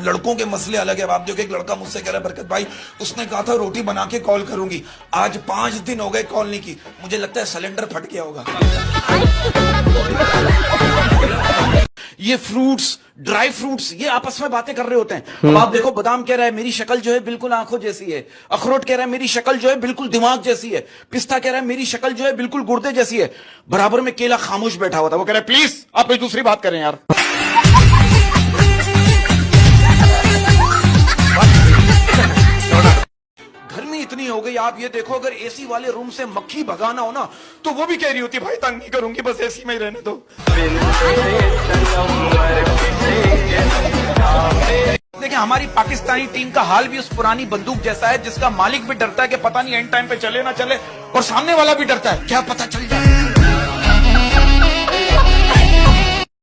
लड़कों के मसले अलग है। आप देखो एक लड़का मुझसे कह रहा है बरकत भाई, उसने कहा था रोटी बना के कॉल करूंगी, आज 5 दिन हो गए कॉल नहीं की, मुझे लगता है सिलेंडर फट गया होगा। ये फ्रूट्स, ड्राई फ्रूट्स, ये आपस में बातें कर रहे होते हैं। अब आप देखो बादाम कह रहा है मेरी शक्ल जो है बिल्कुल आंखों जैसी है, अखरोट कह रहा है मेरी शक्ल जो है बिल्कुल दिमाग जैसी है, पिस्ता कह रहा है मेरी शक्ल जो है बिल्कुल गुर्दे जैसी है। बराबर में केला खामोश बैठा हुआ था, वो कह रहा है प्लीज आप कोई दूसरी बात करें यार। गर्मी इतनी हो गई, आप ये देखो अगर एसी वाले रूम से मक्खी भगाना हो ना तो वो भी कह रही होती भाई तंग नहीं करूंगी, बस एसी में ही रहने दो। देखिए हमारी पाकिस्तानी टीम का हाल भी उस पुरानी बंदूक जैसा है जिसका मालिक भी डरता है कि पता नहीं एंड टाइम पे चले ना चले, और सामने वाला भी डरता है क्या पता चल जाए।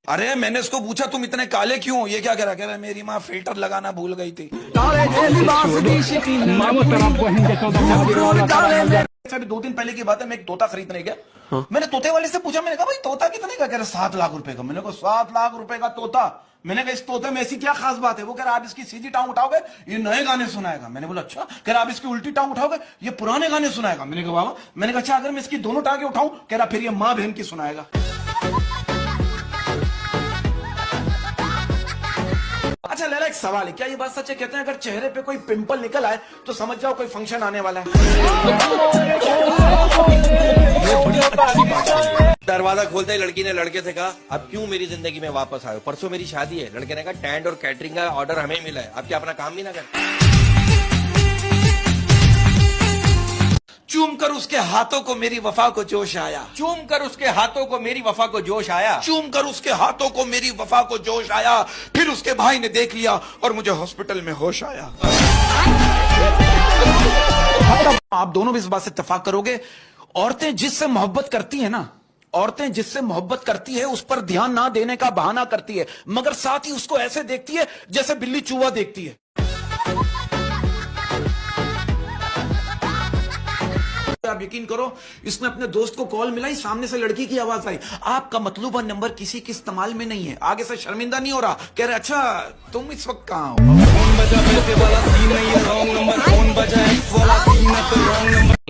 अरे मैंने इसको पूछा तुम इतने काले क्यों हो, ये क्या कह रहा है मेरी माँ फिल्टर लगाना भूल गई थी। अभी 2 दिन पहले की बात है, मैं एक तोता खरीदने गया। मैंने तोते वाले से पूछा, मैंने कहा भाई तोता कितने का, कह रहा 7 लाख रुपए का। मैंने कहा 7 लाख रुपए का तोता, मैंने कहा इस तोते में ऐसी क्या खास बात है। वो कह रहा आप इसकी सीधी टांग उठाओगे ये नए गाने सुनाएगा। मैंने बोला अच्छा। कह रहा आप इसकी उल्टी टांग उठाओगे ये पुराने गाने सुनाएगा। मैंने कहा बाबा, मैंने कहा अच्छा अगर मैं इसकी दोनों टांगे उठाऊं, कह रहा फिर ये माँ बहन की सुनाएगा। अच्छा लैला एक सवाल है, क्या ये बात सच है, कहते हैं अगर चेहरे पे कोई पिंपल निकल आए तो समझ जाओ कोई फंक्शन आने वाला है। दरवाजा खोलते ही लड़की ने लड़के से कहा अब क्यों मेरी जिंदगी में वापस आए, परसों मेरी शादी है। लड़के ने कहा टेंट और कैटरिंग का ऑर्डर हमें मिला है, अब क्या अपना काम भी ना कर। चूम कर उसके हाथों को मेरी वफा को जोश आया, चूम कर उसके हाथों को मेरी वफा को जोश आया, चूम कर उसके हाथों को मेरी वफा को जोश आया, फिर उसके भाई ने देख लिया और मुझे हॉस्पिटल में होश आया। आप दोनों भी इस बात से इत्तेफाक करोगे, औरतें जिससे मोहब्बत करती है ना, औरतें जिससे मोहब्बत करती है उस पर ध्यान ना देने का बहाना करती है, मगर साथ ही उसको ऐसे देखती है जैसे बिल्ली चूहा देखती है। आप यकीन करो, इसने अपने दोस्त को कॉल मिलाई, सामने से लड़की की आवाज आई, आपका मतलूबा नंबर किसी के इस्तेमाल में नहीं है। आगे से शर्मिंदा नहीं हो रहा, कह रहे अच्छा तुम इस वक्त कहाँ हो।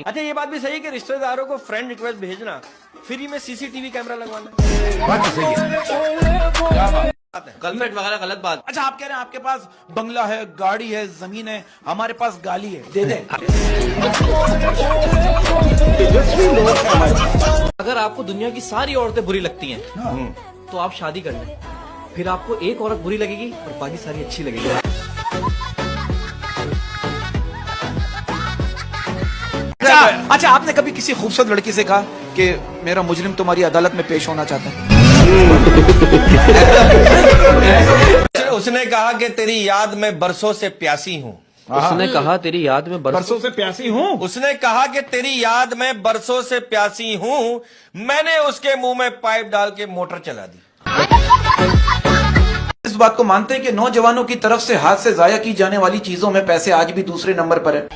अच्छा ये बात भी सही है कि रिश्तेदारों को फ्रेंड रिक्वेस्ट भेजना, फ्री में सीसीटीवी कैमरा लगवाना। बात सही है, गर्लफ्रेंड वगैरह गलत बात। अच्छा आप कह रहे हैं आपके पास बंगला है, गाड़ी है, जमीन है, हमारे पास गाली है, दे दे। अगर आपको दुनिया की सारी औरतें बुरी लगती हैं तो आप शादी कर लें, फिर आपको एक औरत बुरी लगेगी और बाकी सारी अच्छी लगेगी। अच्छा आपने कभी किसी खूबसूरत लड़की से कहा कि मेरा मुजरिम तुम्हारी अदालत में पेश होना चाहता है? उसने कहा कि तेरी याद में बरसों से प्यासी हूँ। उसने कहा तेरी याद में बरसों से प्यासी हूँ। उसने कहा कि तेरी याद में बरसों से प्यासी हूँ, मैंने उसके मुंह में पाइप डाल के मोटर चला दी। इस बात को मानते हैं कि नौजवानों की तरफ से हाथ से जाया की जाने वाली चीजों में पैसे आज भी दूसरे नंबर पर है।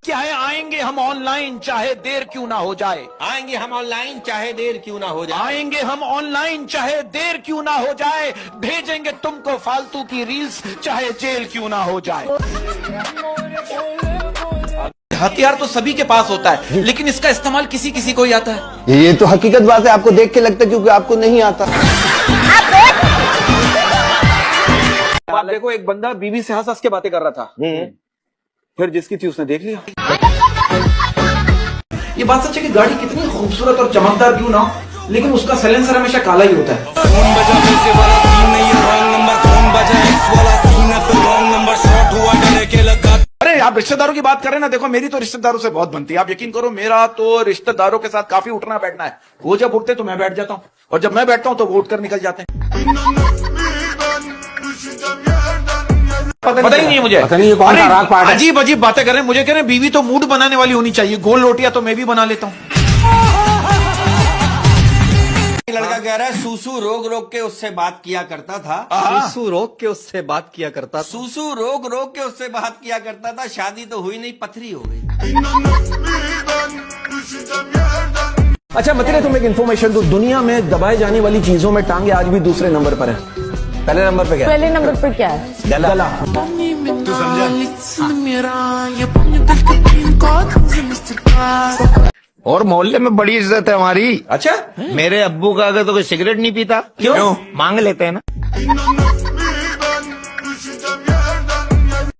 क्या है, आएंगे हम ऑनलाइन चाहे देर क्यों ना हो जाए, आएंगे हम ऑनलाइन चाहे देर क्यों ना हो जाए, आएंगे हम ऑनलाइन चाहे देर क्यों ना हो जाए, भेजेंगे तुमको फालतू की रील्स चाहे जेल क्यों ना हो जाए। हथियार तो सभी के पास होता है, लेकिन इसका इस्तेमाल किसी किसी को ही आता है। ये तो हकीकत बात है, आपको देख के लगता है क्योंकि आपको नहीं आता। आप देखो एक बंदा बीवी से हंस हंस के बातें कर रहा था, फिर जिसकी थी उसने देख लिया। ये बात सच है कि गाड़ी कितनी खूबसूरत और चमकदार क्यों ना हो, लेकिन उसका साइलेंसर हमेशा काला ही होता है। अरे आप रिश्तेदारों की बात करें ना, देखो मेरी तो रिश्तेदारों से बहुत बनती है। आप यकीन करो मेरा तो रिश्तेदारों के साथ काफी उठना बैठना है। वो जब उठते तो मैं बैठ जाता हूँ, और जब मैं बैठता हूँ तो वो उठकर निकल जाते हैं। पता ही नहीं है मुझे, पता नहीं कौन सा राग पार्ट है। अजीब अजीब बातें कर रहे हैं। मुझे कह रहे हैं बीवी तो मूड बनाने वाली होनी चाहिए, गोल रोटियां तो मैं भी बना लेता हूँ। लड़का कह रहा है सूसू रोग रोग के उससे बात किया करता था, सूसू रोक के उससे बात किया करता था, सूसू रोग रोग के उससे बात किया करता था, शादी तो हुई नहीं पथरी हो गई। अच्छा मतलब तुम एक इन्फॉर्मेशन दो, दुनिया में दबाए जाने वाली चीजों में टांगे आज भी दूसरे नंबर पर है। पहले नंबर पे क्या है? पहले नंबर पर क्या है? गला। और मोहल्ले में बड़ी इज्जत है हमारी। अच्छा मेरे अब्बू का अगर तो कोई सिगरेट नहीं पीता। क्यों? मांग लेते हैं ना।